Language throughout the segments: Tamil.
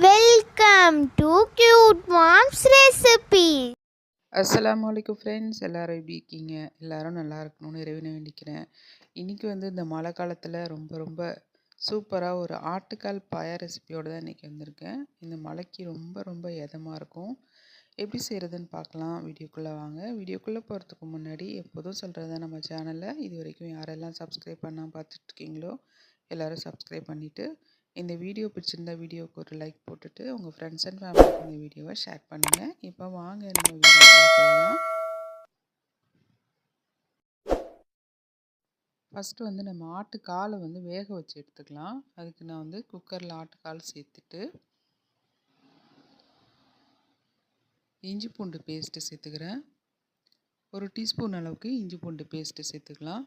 Welcome to cute moms recipe. அஸ்ஸலாமு அலைக்கும் ஃப்ரெண்ட்ஸ், எல்லோரும் எப்படி இருக்கீங்க? எல்லோரும் நல்லா இருக்கணும்னு இறைவனை வேண்டிக்கிறேன். இன்றைக்கி இந்த மழை காலத்தில் ரொம்ப ரொம்ப சூப்பராக ஒரு ஆட்டுக்கால் பாயா ரெசிபியோடு தான் இன்றைக்கி வந்திருக்கேன். இந்த மழைக்கு ரொம்ப ரொம்ப இதமாக இருக்கும். எப்படி செய்கிறதுன்னு பார்க்கலாம். வீடியோக்குள்ளே வாங்க. வீடியோக்குள்ளே போகிறதுக்கு முன்னாடி எப்போதும் சொல்கிறது நம்ம சேனலில் இது வரைக்கும் யாரெல்லாம் சப்ஸ்கிரைப் பண்ணால் பார்த்துட்ருக்கீங்களோ எல்லோரும் சப்ஸ்கிரைப் பண்ணிவிட்டு இந்த வீடியோ பிடிச்சிருந்தா வீடியோவுக்கு ஒரு லைக் போட்டுட்டு உங்கள் ஃப்ரெண்ட்ஸ் அண்ட் ஃபேமிலிக்கு இந்த வீடியோவை ஷேர் பண்ணுங்கள். இப்போ வாங்க நம்ம வீடியோக்குள்ளே போகலாம். ஃபஸ்ட்டு நம்ம ஆட்டுக்காலை வேக வச்சு எடுத்துக்கலாம். அதுக்கு நான் குக்கரில் ஆட்டுக்கால் சேர்த்துட்டு இஞ்சி பூண்டு பேஸ்ட்டு சேர்த்துக்கிறேன். ஒரு டீஸ்பூன் அளவுக்கு இஞ்சி பூண்டு பேஸ்ட்டு சேர்த்துக்கலாம்.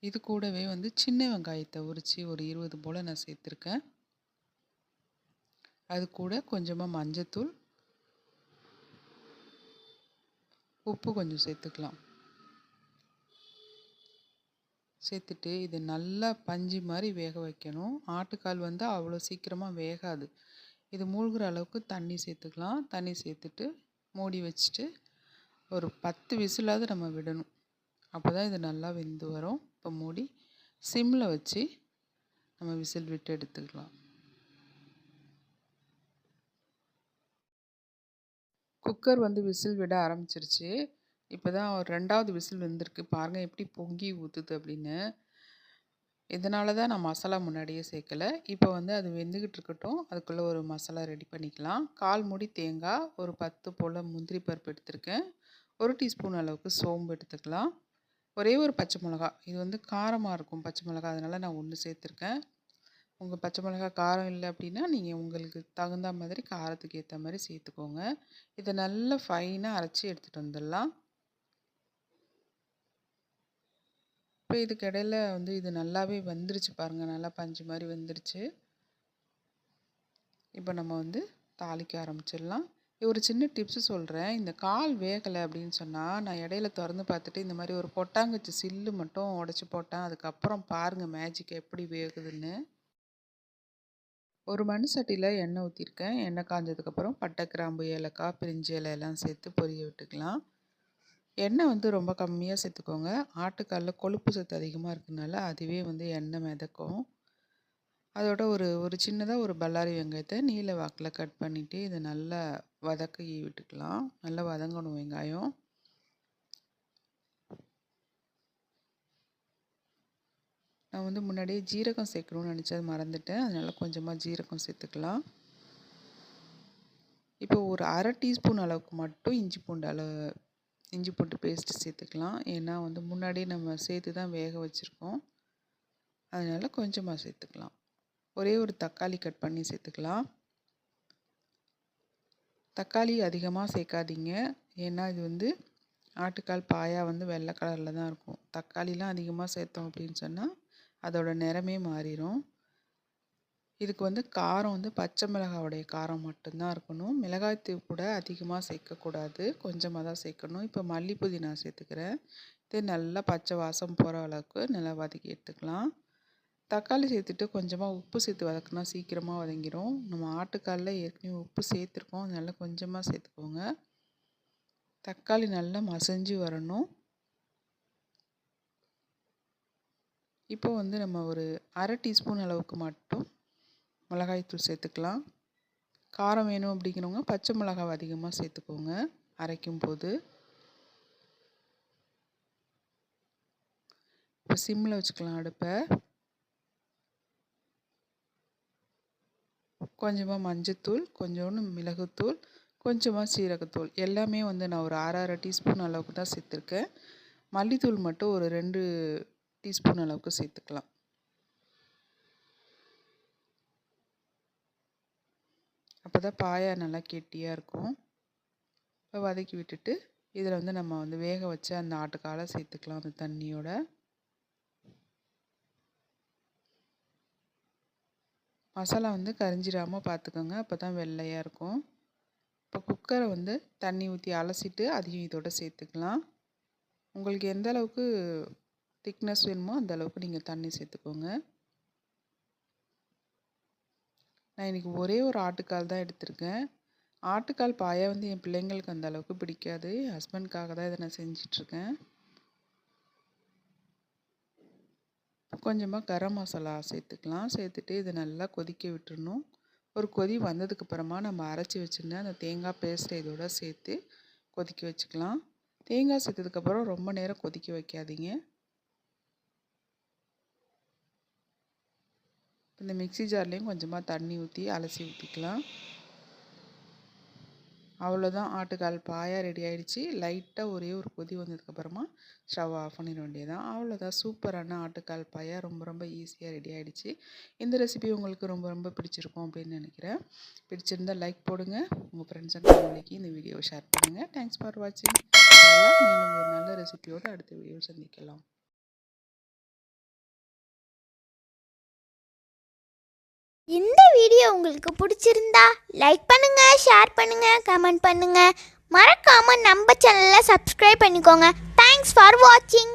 இது கூடவே சின்ன வெங்காயத்தை உரித்து ஒரு 20 போல் நான் சேர்த்துருக்கேன். அது கூட கொஞ்சமாக மஞ்சத்தூள், உப்பு கொஞ்சம் சேர்த்துக்கலாம். சேர்த்துட்டு இது நல்லா பஞ்சு மாதிரி வேக வைக்கணும். ஆட்டுக்கால் அவ்வளோ சீக்கிரமாக வேகாது. இது மூழ்கிற அளவுக்கு தண்ணி சேர்த்துக்கலாம். தண்ணி சேர்த்துட்டு மூடி வச்சுட்டு ஒரு 10 விசிலாவது நம்ம விடணும். அப்போ தான் இது நல்லா வெந்து வரும். இப்போ மூடி சிம்மில் வச்சு நம்ம விசில் விட்டு எடுத்துக்கலாம். குக்கர் விசில் விட ஆரம்பிச்சிருச்சு. இப்போ தான் ஒரு 2வது விசில் வந்திருக்கு. பாருங்கள் எப்படி பொங்கி ஊற்றுது அப்படின்னு. இதனால தான் நான் மசாலா முன்னாடியே சேர்க்கலை. இப்போ அது வெந்துக்கிட்டு இருக்கட்டும். அதுக்குள்ளே ஒரு மசாலா ரெடி பண்ணிக்கலாம். 1/4 மூடி தேங்காய், ஒரு 10 போல் முந்திரி பருப்பு எடுத்திருக்கேன். 1 டீஸ்பூன் அளவுக்கு சோம்பு எடுத்துக்கலாம். ஒரே ஒரு பச்சை மிளகா. இது காரமாக இருக்கும் பச்சை மிளகா, அதனால் நான் 1 சேர்த்துருக்கேன். உங்கள் பச்சை மிளகா காரம் இல்லை அப்படின்னா நீங்கள் உங்களுக்கு தகுந்த மாதிரி காரத்துக்கு ஏற்ற மாதிரி சேர்த்துக்கோங்க. இதை நல்லா ஃபைனாக அரைச்சி எடுத்துகிட்டு வந்துடலாம். இப்போ இதுக்கு இடையில இது நல்லாவே வெந்துருச்சு பாருங்கள். நல்லா பஞ்சு மாதிரி வெந்துருச்சு. இப்போ நம்ம தாளிக்க ஆரம்பிச்சிடலாம். ஒரு சின்ன டிப்ஸு சொல்கிறேன். இந்த கால் வேகலை அப்படின்னு சொன்னால் நான் இடையில திறந்து பார்த்துட்டு இந்த மாதிரி ஒரு கொட்டாங்குச்சி சில்லு மட்டும் உடச்சி போட்டேன். அதுக்கப்புறம் பாருங்கள் மேஜிக் எப்படி வேகுதுன்னு. ஒரு மண் சட்டியில் எண்ணெய் ஊற்றிருக்கேன். எண்ணெய் காஞ்சதுக்கப்புறம் பட்டை, கிராம்பு, ஏலக்காய், பிரிஞ்சி இலை எல்லாம் சேர்த்து பொரிய விட்டுக்கலாம். எண்ணெய் ரொம்ப கம்மியாக சேர்த்துக்கோங்க. ஆட்டுக்காலில் கொழுப்பு சத்து அதிகமாக இருக்கிறதுனால அதுவே எண்ணெய் மிதக்கும். அதோட ஒரு சின்னதாக ஒரு பல்லாரி வெங்காயத்தை நீல வாக்கில் கட் பண்ணிவிட்டு இதை நல்லா வதக்கி விட்டுக்கலாம். நல்லா வதங்கணும் வெங்காயம். நான் முன்னாடியே ஜீரகம் சேர்க்கணும்னு நினச்சது மறந்துட்டேன். அதனால் கொஞ்சமாக ஜீரகம் சேர்த்துக்கலாம். இப்போ ஒரு 1/2 டீஸ்பூன் அளவுக்கு மட்டும் இஞ்சி பூண்டு பேஸ்ட்டு சேர்த்துக்கலாம். ஏன்னா முன்னாடியே நம்ம சேர்த்து தான் வேக வச்சுருக்கோம். அதனால் கொஞ்சமாக சேர்த்துக்கலாம். ஒரே ஒரு தக்காளி கட் பண்ணி சேர்த்துக்கலாம். தக்காளி அதிகமாக சேர்க்காதீங்க. ஏன்னா இது ஆட்டுக்கால் பாயா வெள்ளை கலரில் தான் இருக்கும். தக்காளிலாம் அதிகமாக சேர்த்தோம் அப்படின்னு சொன்னால் அதோட நிறமே மாறிடும். இதுக்கு காரம் பச்சை மிளகாவுடைய காரம் மட்டும்தான் இருக்கணும். மிளகாய்த்தூள் கூட அதிகமாக சேர்க்கக்கூடாது. கொஞ்சமாக தான் சேர்க்கணும். இப்போ மல்லி புதினா சேர்த்துக்கிறேன். இது நல்லா பச்சை வாசம் போகிற அளவுக்கு நல்லா வதக்கி எடுத்துக்கலாம். தக்காளி சேர்த்துட்டு கொஞ்சமாக உப்பு சேர்த்து வதக்குனா சீக்கிரமாக வதங்கிடும். நம்ம ஆட்டுக்காலில் ஏற்கனவே உப்பு சேர்த்துருக்கோம். அதனால் கொஞ்சமாக சேர்த்துக்கோங்க. தக்காளி நல்லா மசிஞ்சு வரணும். இப்போ நம்ம ஒரு 1/2 டீஸ்பூன் அளவுக்கு மட்டும் மிளகாய்த்தூள் சேர்த்துக்கலாம். காரம் வேணும் அப்படிங்கிறவங்க பச்சை மிளகாய் அதிகமாக சேர்த்துக்கோங்க அரைக்கும் போது. இப்போ சிம்மில் வச்சுக்கலாம் அடுப்பை. கொஞ்சமாக மஞ்சத்தூள், கொஞ்சோண்டு மிளகுத்தூள், கொஞ்சமாக சீரகத்தூள் எல்லாமே நான் ஒரு 1/2 டீஸ்பூன் அளவுக்கு தான் சேர்த்துருக்கேன். மல்லித்தூள் மட்டும் ஒரு 2 டீஸ்பூன் அளவுக்கு சேர்த்துக்கலாம். அப்போ தான் பாயா நல்லா கெட்டியாக இருக்கும். இப்போ வதக்கி விட்டுட்டு இதில் நம்ம வேக வச்ச அந்த ஆட்டுக்காலை சேர்த்துக்கலாம் அந்த தண்ணியோட. மசாலா கரிஞ்சிடாமல் பார்த்துக்கோங்க. அப்போ தான் வெள்ளையாக இருக்கும். இப்போ குக்கரை தண்ணி ஊற்றி அலசிட்டு அதையும் இதோட சேர்த்துக்கலாம். உங்களுக்கு எந்த அளவுக்கு திக்னஸ் வேணுமோ அந்த அளவுக்கு நீங்கள் தண்ணி சேர்த்துக்கோங்க. நான் இன்றைக்கி ஒரே ஒரு ஆட்டுக்கால் தான் எடுத்திருக்கேன். ஆட்டுக்கால் பாயா வந்து என் பிள்ளைங்களுக்கு அந்த அளவுக்கு பிடிக்காது. என் ஹஸ்பண்ட்காக தான் இதை நான் செஞ்சிட்ருக்கேன். கொஞ்சமாக கரம் மசாலா சேர்த்துக்கலாம். சேர்த்துட்டு இதை நல்லா கொதிக்க விட்டுறணும். ஒரு கொதி வந்ததுக்கப்புறமா நம்ம அரைச்சி வச்சுருந்த அந்த தேங்காய் பேஸ்ட்டை இதோட சேர்த்து கொதிக்க வச்சுக்கலாம். தேங்காய் சேர்த்ததுக்கப்புறம் ரொம்ப நேரம் கொதிக்க வைக்காதீங்க. இந்த மிக்ஸி ஜார்லேயும் கொஞ்சமாக தண்ணி ஊற்றி அலசி ஊற்றிக்கலாம். அவ்வளோதான், ஆட்டுக்கால் பாயா ரெடி ஆகிடுச்சு. லைட்டாக ஒரே ஒரு கொதி வந்ததுக்கப்புறமா ஸ்டவ் ஆஃப் பண்ணிட வேண்டியதான். அவ்வளோதான், சூப்பரான ஆட்டுக்கால் பாயா ரொம்ப ரொம்ப ஈஸியாக ரெடி ஆகிடுச்சு. இந்த ரெசிபி உங்களுக்கு ரொம்ப ரொம்ப பிடிச்சிருக்கும் அப்படின்னு நினைக்கிறேன். பிடிச்சிருந்தால் லைக் போடுங்க. உங்கள் ஃப்ரெண்ட்ஸ் அண்ட் ஃபேமிலிக்கு இந்த வீடியோவை ஷேர் பண்ணுங்கள். தேங்க்ஸ் ஃபார் வாட்சிங். மீண்டும் ஒரு நல்ல ரெசிபியோடு அடுத்த வீடியோவில் சந்திக்கலாம். இந்த வீடியோ உங்களுக்கு பிடிச்சிருந்தா லைக் பண்ணுங்க, ஷேர் பண்ணுங்க, கமெண்ட் பண்ணுங்க. மறக்காம நம்ம சேனலை சப்ஸ்கிரைப் பண்ணிக்கோங்க. தேங்க்ஸ் ஃபார் வாட்சிங்.